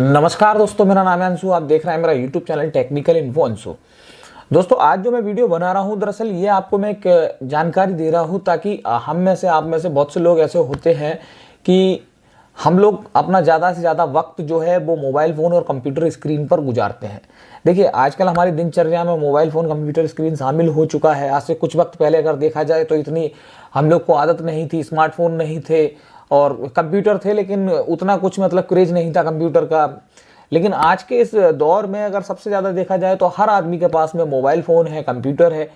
नमस्कार दोस्तों, मेरा नाम है अंशु। आप देख रहे हैं मेरा YouTube channel technical info Anshu. दोस्तों, आज जो मैं वीडियो बना रहा हूं, दरअसल ये आपको मैं एक जानकारी दे रहा हूं ताकि हम में से, आप में से बहुत से लोग ऐसे होते हैं कि हम लोग अपना ज़्यादा से ज़्यादा वक्त जो है वो मोबाइल फ़ोन और कंप्यूटर स्क्रीन पर गुजारते हैं। देखिए, आजकल हमारी दिनचर्या में मोबाइल फ़ोन कंप्यूटर स्क्रीन शामिल हो चुका है। आज से कुछ वक्त पहले अगर देखा जाए तो इतनी हम लोग को आदत नहीं थी, स्मार्टफोन नहीं थे और कंप्यूटर थे, लेकिन उतना कुछ मतलब क्रेज नहीं था कंप्यूटर का। लेकिन आज के इस दौर में अगर सबसे ज़्यादा देखा जाए तो हर आदमी के पास में मोबाइल फ़ोन है, कंप्यूटर है।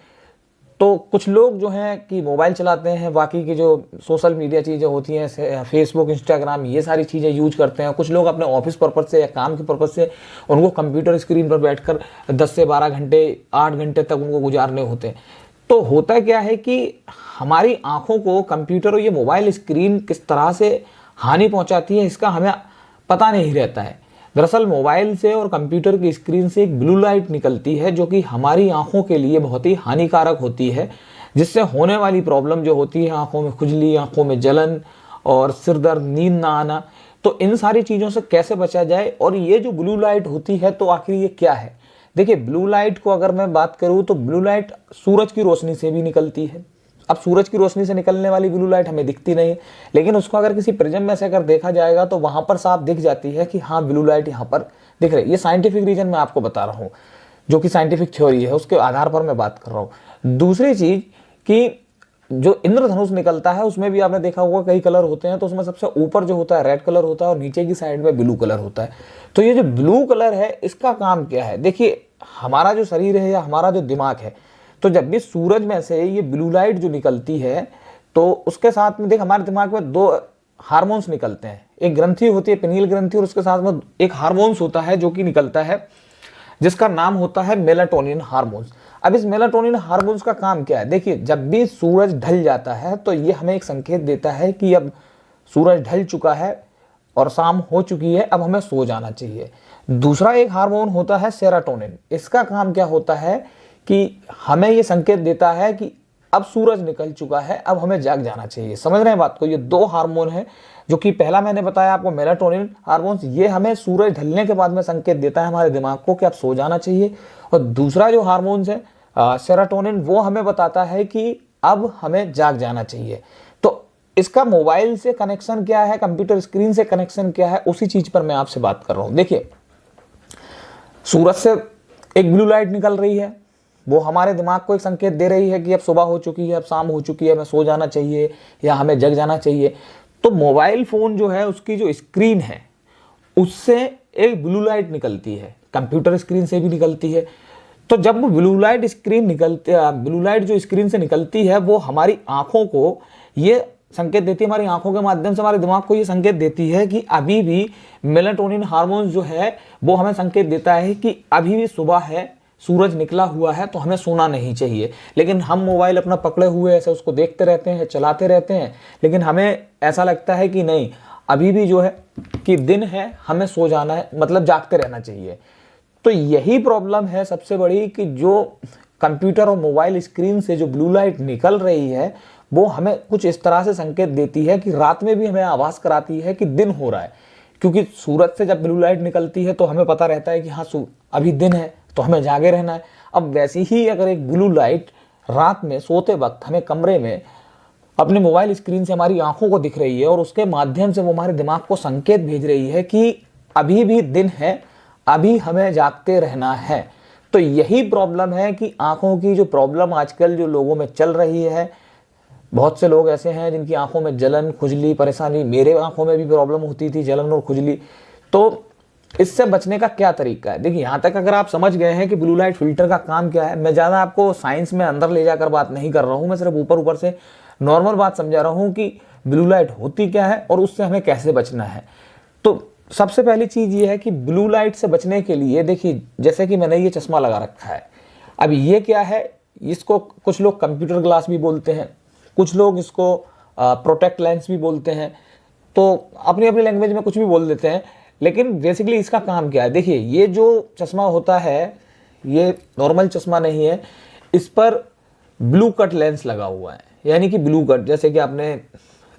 तो कुछ लोग जो हैं कि मोबाइल चलाते हैं, बाकी की जो सोशल मीडिया चीज़ें होती हैं, फेसबुक, इंस्टाग्राम, ये सारी चीज़ें यूज करते हैं। कुछ लोग अपने ऑफिस पर्पज़ से या काम के पर्पज़ से उनको कंप्यूटर स्क्रीन पर बैठकर 10 से 12 घंटे, 8 घंटे तक उनको गुजारने होते हैं। तो होता क्या है कि हमारी आंखों को कंप्यूटर और ये मोबाइल स्क्रीन किस तरह से हानि पहुंचाती है, इसका हमें पता नहीं रहता है। दरअसल मोबाइल से और कंप्यूटर की स्क्रीन से एक ब्लू लाइट निकलती है जो कि हमारी आंखों के लिए बहुत ही हानिकारक होती है, जिससे होने वाली प्रॉब्लम जो होती है, आंखों में खुजली, आंखों में जलन और सिर दर्द, नींद ना आना। तो इन सारी चीज़ों से कैसे बचा जाए, और ये जो ब्लू लाइट होती है तो आखिर ये क्या है? देखिए, ब्लू लाइट को अगर मैं बात करूं तो ब्लू लाइट सूरज की रोशनी से भी निकलती है। अब सूरज की रोशनी से निकलने वाली ब्लू लाइट हमें दिखती नहीं है, लेकिन उसको अगर किसी प्रिज्म में से अगर देखा जाएगा तो वहां पर साफ दिख जाती है कि हाँ, ब्लू लाइट यहाँ पर दिख रही है। ये साइंटिफिक रीजन मैं आपको बता रहा हूँ, जो कि साइंटिफिक थ्योरी है, उसके आधार पर मैं बात कर रहा हूँ। दूसरी चीज कि जो इंद्रधनुष निकलता है उसमें भी आपने देखा होगा कई कलर होते हैं, तो उसमें सबसे ऊपर जो होता है रेड कलर होता है और नीचे की साइड में ब्लू कलर होता है। तो ये जो ब्लू कलर है, इसका काम क्या है? देखिए, हमारा जो शरीर है या हमारा जो दिमाग है, तो जब भी सूरज में से ये ब्लू लाइट जो निकलती है तो उसके साथ में देख हमारे दिमाग में दो हार्मोन्स निकलते हैं। एक ग्रंथि होती है पिनील ग्रंथि, और उसके साथ में एक हार्मोन्स होता है जो कि निकलता है, जिसका नाम होता है मेलाटोनिन हार्मोन्स। अब इस मेलाटोनिन हार्मोन्स का काम क्या है? देखिए, जब भी सूरज ढल जाता है तो ये हमें एक संकेत देता है कि अब सूरज ढल चुका है और शाम हो चुकी है, अब हमें सो जाना चाहिए। दूसरा एक हार्मोन होता है सेरोटोनिन। इसका काम क्या होता है कि हमें ये संकेत देता है कि अब सूरज निकल चुका है, अब हमें जाग जाना चाहिए। समझ रहे हैं बात को? ये दो हार्मोन है, जो कि पहला मैंने बताया आपको मेलाटोनिन हार्मोन्स, ये हमें सूरज ढलने के बाद में संकेत देता है हमारे दिमाग को कि अब सो जाना चाहिए। और दूसरा जो हार्मोन्स है सेरोटोनिन, वो हमें बताता है कि अब हमें जाग जाना चाहिए। तो इसका मोबाइल से कनेक्शन क्या है, कंप्यूटर स्क्रीन से कनेक्शन क्या है, उसी चीज पर मैं आपसे बात कर रहा हूं। देखिए, सूरज से एक ब्लू लाइट निकल रही है, वो हमारे दिमाग को एक संकेत दे रही है कि अब सुबह हो चुकी है, अब शाम हो चुकी है, हमें सो जाना चाहिए या हमें जग जाना चाहिए। तो मोबाइल फोन जो है, उसकी जो स्क्रीन है, उससे एक ब्लू लाइट निकलती है, कंप्यूटर स्क्रीन से भी निकलती है। तो जब वो ब्लू लाइट ब्लू लाइट जो स्क्रीन से निकलती है, वो हमारी आंखों को ये संकेत देती है, हमारी आंखों के माध्यम से हमारे दिमाग को ये संकेत देती है कि अभी भी मेलाटोनिन हार्मोन जो है वो हमें संकेत देता है कि अभी भी सुबह है, सूरज निकला हुआ है, तो हमें सोना नहीं चाहिए। लेकिन हम मोबाइल अपना पकड़े हुए ऐसे उसको देखते रहते हैं, चलाते रहते हैं, लेकिन हमें ऐसा लगता है कि नहीं, अभी भी जो है कि दिन है, हमें सो जाना है, मतलब जागते रहना चाहिए। तो यही प्रॉब्लम है सबसे बड़ी कि जो कंप्यूटर और मोबाइल स्क्रीन से जो ब्लू लाइट निकल रही है, वो हमें कुछ इस तरह से संकेत देती है कि रात में भी हमें आभास कराती है कि दिन हो रहा है। क्योंकि सूरज से जब ब्लू लाइट निकलती है तो हमें पता रहता है कि हाँ, अभी दिन है, तो हमें जागे रहना है। अब वैसी ही अगर एक ब्लू लाइट रात में सोते वक्त हमें कमरे में अपने मोबाइल स्क्रीन से हमारी आंखों को दिख रही है और उसके माध्यम से वो हमारे दिमाग को संकेत भेज रही है कि अभी भी दिन है, अभी हमें जागते रहना है। तो यही प्रॉब्लम है कि आंखों की जो प्रॉब्लम आजकल जो लोगों में चल रही है, बहुत से लोग ऐसे हैं जिनकी आंखों में जलन, खुजली, परेशानी, मेरे आंखों में भी प्रॉब्लम होती थी, जलन और खुजली। तो इससे बचने का क्या तरीका है? देखिए, यहाँ तक अगर आप समझ गए हैं कि ब्लू लाइट फिल्टर का काम क्या है, मैं ज़्यादा आपको साइंस में अंदर ले जाकर बात नहीं कर रहा हूँ, मैं सिर्फ ऊपर ऊपर से नॉर्मल बात समझा रहा हूँ कि ब्लू लाइट होती क्या है और उससे हमें कैसे बचना है। तो सबसे पहली चीज़ ये है कि ब्लू लाइट से बचने के लिए, देखिए, जैसे कि मैंने ये चश्मा लगा रखा है, अब ये क्या है, इसको कुछ लोग कंप्यूटर ग्लास भी बोलते हैं, कुछ लोग इसको प्रोटेक्ट लेंस भी बोलते हैं, तो अपनी अपनी लैंग्वेज में कुछ भी बोल देते हैं। लेकिन बेसिकली इसका काम क्या है? देखिए, ये जो चश्मा होता है, ये नॉर्मल चश्मा नहीं है, इस पर ब्लू कट लेंस लगा हुआ है। यानी कि ब्लू कट, जैसे कि आपने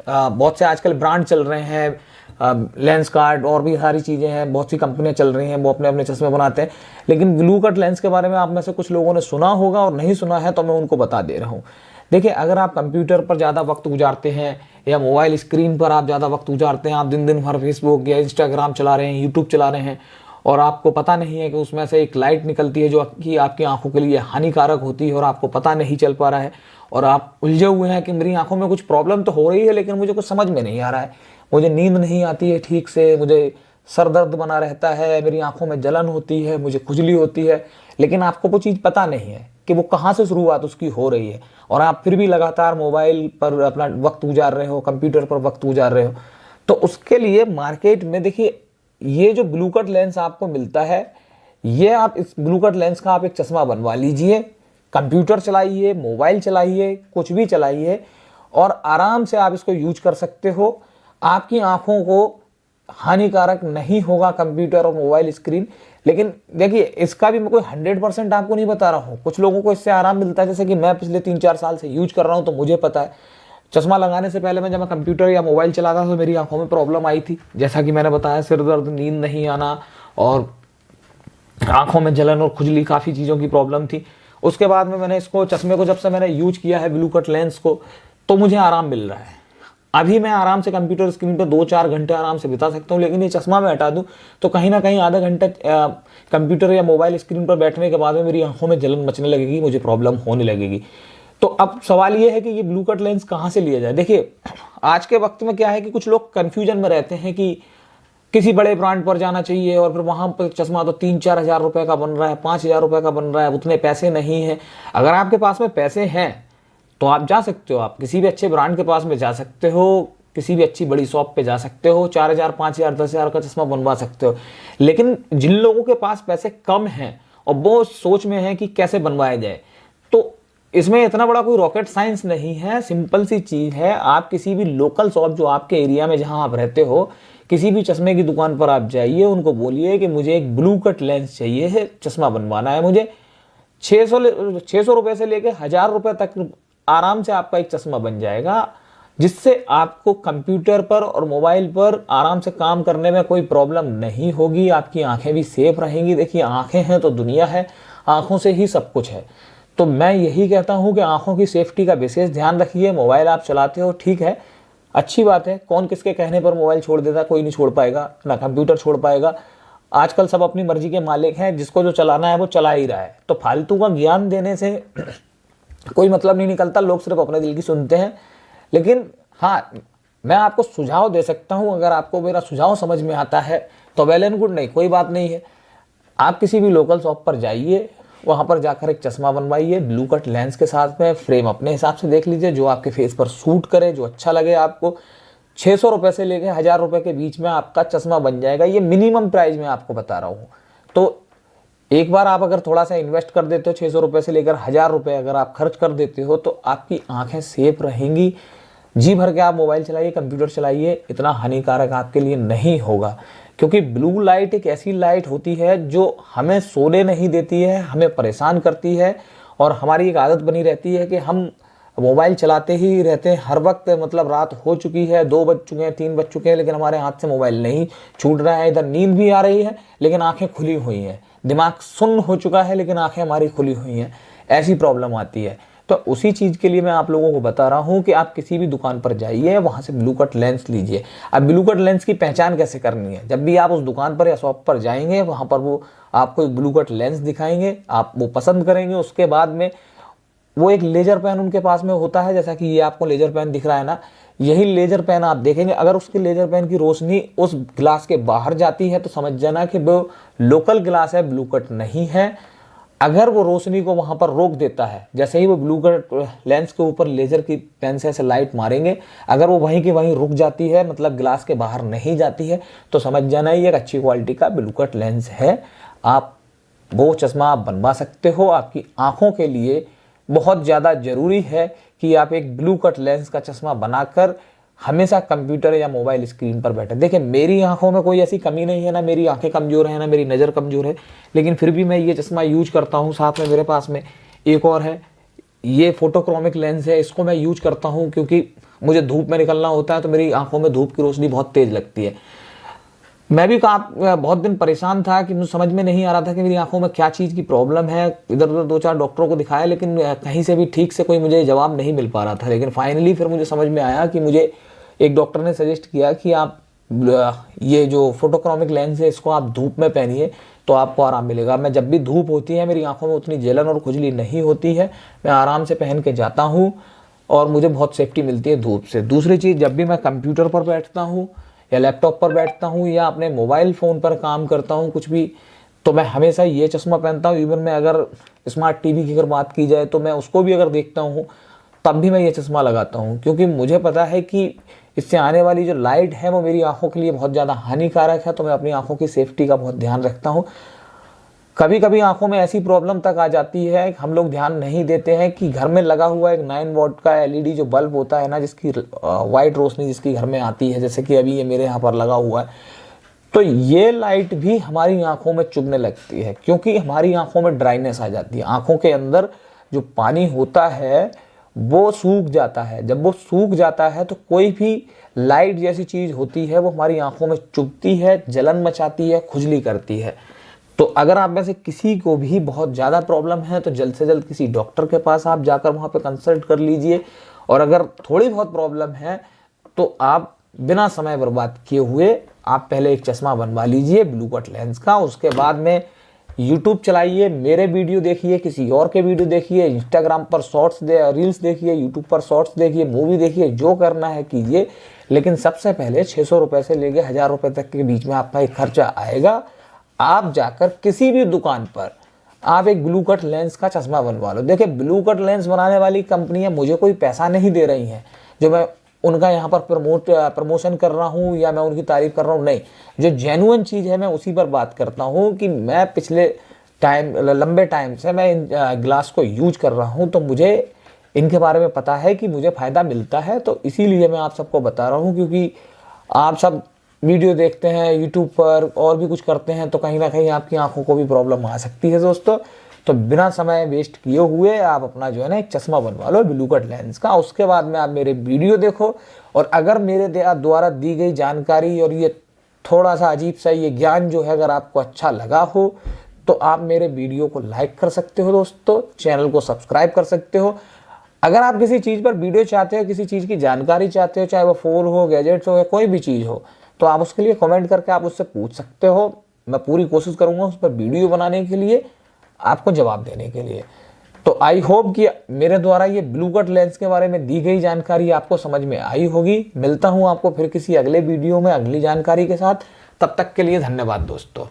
बहुत से आजकल ब्रांड चल रहे हैं, लेंस कार्ड और भी सारी चीज़ें हैं, बहुत सी कंपनियां चल रही हैं, वो अपने अपने चश्मे बनाते हैं। लेकिन ब्लू कट लेंस के बारे में आप में से कुछ लोगों ने सुना होगा और नहीं सुना है तो मैं उनको बता दे रहा हूँ। देखिए, अगर आप कंप्यूटर पर ज़्यादा वक्त गुजारते हैं या मोबाइल स्क्रीन पर आप ज़्यादा वक्त गुजारते हैं, आप दिन दिन भर फेसबुक या इंस्टाग्राम चला रहे हैं, यूट्यूब चला रहे हैं और आपको पता नहीं है कि उसमें से एक लाइट निकलती है जो कि आपकी आंखों के लिए हानिकारक होती है और आपको पता नहीं चल पा रहा है और आप उलझे हुए हैं कि मेरी आंखों में कुछ प्रॉब्लम तो हो रही है लेकिन मुझे कुछ समझ में नहीं आ रहा है, मुझे नींद नहीं आती है ठीक से, मुझे सर दर्द बना रहता है, मेरी आंखों में जलन होती है, मुझे खुजली होती है, लेकिन आपको वो चीज़ पता नहीं है कि वो कहाँ से शुरुआत उसकी हो रही है और आप फिर भी लगातार मोबाइल पर अपना वक्त गुजार रहे हो, कंप्यूटर पर वक्त गुजार रहे हो। तो उसके लिए मार्केट में देखिए, ये जो ब्लू कट लेंस आपको मिलता है, ये आप इस ब्लू कट लेंस का आप एक चश्मा बनवा लीजिए, कंप्यूटर चलाइए, मोबाइल चलाइए, कुछ भी चलाइए और आराम से आप इसको यूज कर सकते हो। आपकी आंखों को हानिकारक नहीं होगा कंप्यूटर और मोबाइल स्क्रीन। लेकिन देखिए, इसका भी मैं कोई 100% आपको नहीं बता रहा हूँ, कुछ लोगों को इससे आराम मिलता है। जैसे कि मैं पिछले 3-4 साल से यूज कर रहा हूँ तो मुझे पता है। चश्मा लगाने से पहले जब मैं कंप्यूटर या मोबाइल चलाता था तो मेरी आंखों में प्रॉब्लम आई थी, जैसा कि मैंने बताया, सिर दर्द, नींद नहीं आना और आंखों में जलन और खुजली, काफ़ी चीज़ों की प्रॉब्लम थी। उसके बाद में मैंने इसको, चश्मे को जब से मैंने यूज किया है ब्लू कट लेंस को, तो मुझे आराम मिल रहा है। अभी मैं आराम से कंप्यूटर स्क्रीन पर 2-4 घंटे आराम से बिता सकता हूँ, लेकिन ये चश्मा मैं हटा दूँ तो कहीं ना कहीं आधा घंटा कंप्यूटर या मोबाइल स्क्रीन पर बैठने के बाद में मेरी आंखों में जलन मचने लगेगी, मुझे प्रॉब्लम होने लगेगी। तो अब सवाल ये है कि ये ब्लू कट लेंस कहाँ से लिया जाए। देखिए, आज के वक्त में क्या है कि कुछ लोग कन्फ्यूजन में रहते हैं कि किसी बड़े ब्रांड पर जाना चाहिए और फिर वहाँ पर चश्मा तो 3-4 हज़ार रुपये का बन रहा है, 5 हज़ार रुपये का बन रहा है, उतने पैसे नहीं हैं। अगर आपके पास में पैसे हैं तो आप जा सकते हो, आप किसी भी अच्छे ब्रांड के पास में जा सकते हो, किसी भी अच्छी बड़ी शॉप पे जा सकते हो, 4 हज़ार, 5 हज़ार, 10 हज़ार का चश्मा बनवा सकते हो। लेकिन जिन लोगों के पास पैसे कम हैं और वो सोच में है कि कैसे बनवाया जाए, तो इसमें इतना बड़ा कोई रॉकेट साइंस नहीं है, सिंपल सी चीज़ है। आप किसी भी लोकल शॉप जो आपके एरिया में जहां आप रहते हो, किसी भी चश्मे की दुकान पर आप जाइए, उनको बोलिए कि मुझे एक ब्लू कट लेंस चाहिए है, चश्मा बनवाना है मुझे। 600 रुपये से लेकर 1000 रुपये तक आराम से आपका एक चश्मा बन जाएगा, जिससे आपको कंप्यूटर पर और मोबाइल पर आराम से काम करने में कोई प्रॉब्लम नहीं होगी, आपकी आंखें भी सेफ रहेंगी। देखिए, आंखें हैं तो दुनिया है, आंखों से ही सब कुछ है। तो मैं यही कहता हूं कि आंखों की सेफ्टी का विशेष ध्यान रखिए। मोबाइल आप चलाते हो, ठीक है, अच्छी बात है, कौन किसके कहने पर मोबाइल छोड़ देता, कोई नहीं छोड़ पाएगा, ना कंप्यूटर छोड़ पाएगा। आजकल सब अपनी मर्जी के मालिक हैं, जिसको जो चलाना है वो चला ही रहा है। तो फालतू का ज्ञान देने से कोई मतलब नहीं निकलता, लोग सिर्फ अपने दिल की सुनते हैं। लेकिन हाँ, मैं आपको सुझाव दे सकता हूं, अगर आपको मेरा सुझाव समझ में आता है तो वेल एंड गुड, नहीं कोई बात नहीं है। आप किसी भी लोकल शॉप पर जाइए, वहां पर जाकर एक चश्मा बनवाइए ब्लू कट लेंस के साथ में, फ्रेम अपने हिसाब से देख लीजिए जो आपके फेस पर सूट करे, जो अच्छा लगे आपको। 600 रुपये से लेकर 1000 रुपये के बीच में आपका चश्मा बन जाएगा, ये मिनिमम प्राइस में आपको बता रहा हूँ। तो एक बार आप अगर थोड़ा सा इन्वेस्ट कर देते हो, 600 रुपये से लेकर 1000 रुपये अगर आप खर्च कर देते हो, तो आपकी आंखें सेफ रहेंगी। जी भर के आप मोबाइल चलाइए, कंप्यूटर चलाइए, इतना हानिकारक आपके लिए नहीं होगा। क्योंकि ब्लू लाइट एक ऐसी लाइट होती है जो हमें सोने नहीं देती है, हमें परेशान करती है और हमारी एक आदत बनी रहती है कि हम मोबाइल चलाते ही रहते हैं हर वक्त। मतलब रात हो चुकी है, 2 बज चुके हैं, 3 बज चुके हैं, लेकिन हमारे हाथ से मोबाइल नहीं छूट रहा है। इधर नींद भी आ रही है लेकिन आंखें खुली हुई हैं, दिमाग सुन्न हो चुका है लेकिन आंखें हमारी खुली हुई हैं, ऐसी प्रॉब्लम आती है। तो उसी चीज़ के लिए मैं आप लोगों को बता रहा हूं कि आप किसी भी दुकान पर जाइए, वहां से ब्लू कट लेंस लीजिए। अब ब्लू कट लेंस की पहचान कैसे करनी है, जब भी आप उस दुकान पर या शॉप पर जाएंगे, वहां पर वो आपको एक ब्लू कट लेंस दिखाएंगे, आप वो पसंद करेंगे। उसके बाद में वो एक लेजर पेन उनके पास में होता है, जैसा कि ये आपको लेजर पेन दिख रहा है ना, यही लेजर पेन आप देखेंगे। अगर उसके लेजर पेन की रोशनी उस ग्लास के बाहर जाती है तो समझ जाना कि वो लोकल ग्लास है, ब्लू कट नहीं है। अगर वो रोशनी को वहां पर रोक देता है, जैसे ही वो ब्लू कट लेंस के ऊपर लेजर की पेन से ऐसे लाइट मारेंगे, अगर वो वहीं की वहीं रुक जाती है, मतलब ग्लास के बाहर नहीं जाती है, तो समझ जाना ये एक अच्छी क्वालिटी का ब्लू कट लेंस है। आप वो चश्मा आप बनवा सकते हो। आपकी आंखों के लिए बहुत ज़्यादा ज़रूरी है कि आप एक ब्लू कट लेंस का चश्मा बनाकर हमेशा कंप्यूटर या मोबाइल स्क्रीन पर बैठे। देखिए, मेरी आंखों में कोई ऐसी कमी नहीं है, ना मेरी आंखें कमज़ोर हैं, ना मेरी नज़र कमज़ोर है, लेकिन फिर भी मैं ये चश्मा यूज करता हूँ। साथ में मेरे पास में एक और है, ये फोटोक्रोमिक लेंस है, इसको मैं यूज करता हूँ क्योंकि मुझे धूप में निकलना होता है तो मेरी आंखों में धूप की रोशनी बहुत तेज लगती है। मैं भी बहुत दिन परेशान था कि मुझे समझ में नहीं आ रहा था कि मेरी आंखों में क्या चीज़ की प्रॉब्लम है। इधर उधर 2-4 डॉक्टरों को दिखाया, लेकिन कहीं से भी ठीक से कोई मुझे जवाब नहीं मिल पा रहा था। लेकिन फाइनली फिर मुझे समझ में आया कि मुझे एक डॉक्टर ने सजेस्ट किया कि आप ये जो फोटोक्रोमिक लेंस है इसको आप धूप में पहनिए तो आपको आराम मिलेगा। मैं जब भी धूप होती है मेरी आंखों में उतनी जलन और खुजली नहीं होती है, मैं आराम से पहन के जाता हूँ और मुझे बहुत सेफ्टी मिलती है धूप से। दूसरी चीज़, जब भी मैं कंप्यूटर पर बैठता हूँ या लैपटॉप पर बैठता हूँ या अपने मोबाइल फ़ोन पर काम करता हूँ कुछ भी, तो मैं हमेशा ये चश्मा पहनता हूँ। इवन मैं अगर स्मार्ट टीवी की अगर बात की जाए तो मैं उसको भी अगर देखता हूँ तब भी मैं ये चश्मा लगाता हूँ, क्योंकि मुझे पता है कि इससे आने वाली जो लाइट है वो मेरी आंखों के लिए बहुत ज़्यादा हानिकारक है। तो मैं अपनी आंखों की सेफ्टी का बहुत ध्यान रखता हूँ। कभी कभी आंखों में ऐसी प्रॉब्लम तक आ जाती है, हम लोग ध्यान नहीं देते हैं कि घर में लगा हुआ एक 9 वॉट का एलईडी जो बल्ब होता है ना, जिसकी वाइट रोशनी जिसकी घर में आती है, जैसे कि अभी ये मेरे यहाँ पर लगा हुआ है, तो ये लाइट भी हमारी आंखों में चुभने लगती है, क्योंकि हमारी आंखों में ड्राइनेस आ जाती है। आंखों के अंदर जो पानी होता है वो सूख जाता है। जब वो सूख जाता है तो कोई भी लाइट जैसी चीज़ होती है वो हमारी आंखों में चुभती है, जलन मचाती है, खुजली करती है। तो अगर आप में से किसी को भी बहुत ज़्यादा प्रॉब्लम है तो जल्द से जल्द किसी डॉक्टर के पास आप जाकर वहाँ पे कंसल्ट कर लीजिए। और अगर थोड़ी बहुत प्रॉब्लम है तो आप बिना समय बर्बाद किए हुए आप पहले एक चश्मा बनवा लीजिए ब्लू कट लेंस का। उसके बाद में यूट्यूब चलाइए, मेरे वीडियो देखिए, किसी और के वीडियो देखिए, इंस्टाग्राम पर रील्स देखिए, यूट्यूब पर शॉर्ट्स देखिए, मूवी देखिए, जो करना है कीजिए। लेकिन सबसे पहले 600 रुपये से लेकर 1000 रुपये तक के बीच में आपका एक खर्चा आएगा। आप जाकर किसी भी दुकान पर आप एक ब्लू कट लेंस का चश्मा बनवा लो। देखिए, ब्लू कट लेंस बनाने वाली कंपनियां मुझे कोई पैसा नहीं दे रही हैं जो मैं उनका यहाँ पर प्रमोशन कर रहा हूँ या मैं उनकी तारीफ कर रहा हूँ, नहीं। जो जेन्युइन चीज़ है मैं उसी पर बात करता हूँ कि मैं पिछले लंबे टाइम से मैं इन ग्लास को यूज कर रहा हूँ, तो मुझे इनके बारे में पता है कि मुझे फ़ायदा मिलता है। तो इसीलिए मैं आप सबको बता रहा हूँ, क्योंकि आप सब वीडियो देखते हैं यूट्यूब पर और भी कुछ करते हैं तो कहीं ना कहीं आपकी आंखों को भी प्रॉब्लम आ सकती है दोस्तों। तो बिना समय वेस्ट किए हुए आप अपना जो है ना एक चश्मा बनवा लो ब्लू कट लेंस का। उसके बाद में आप मेरे वीडियो देखो, और अगर मेरे द्वारा दी गई जानकारी और ये थोड़ा सा अजीब सा ये ज्ञान जो है अगर आपको अच्छा लगा हो तो आप मेरे वीडियो को लाइक कर सकते हो दोस्तों, चैनल को सब्सक्राइब कर सकते हो। अगर आप किसी चीज़ पर वीडियो चाहते हो, किसी चीज़ की जानकारी चाहते हो, चाहे वो फ़ोन हो, गैजेट्स हो या कोई भी चीज़ हो, तो आप उसके लिए कमेंट करके आप उससे पूछ सकते हो। मैं पूरी कोशिश करूंगा उस पर वीडियो बनाने के लिए, आपको जवाब देने के लिए। तो आई होप कि मेरे द्वारा ये ब्लू कट लेंस के बारे में दी गई जानकारी आपको समझ में आई होगी। मिलता हूं आपको फिर किसी अगले वीडियो में अगली जानकारी के साथ। तब तक के लिए धन्यवाद दोस्तों।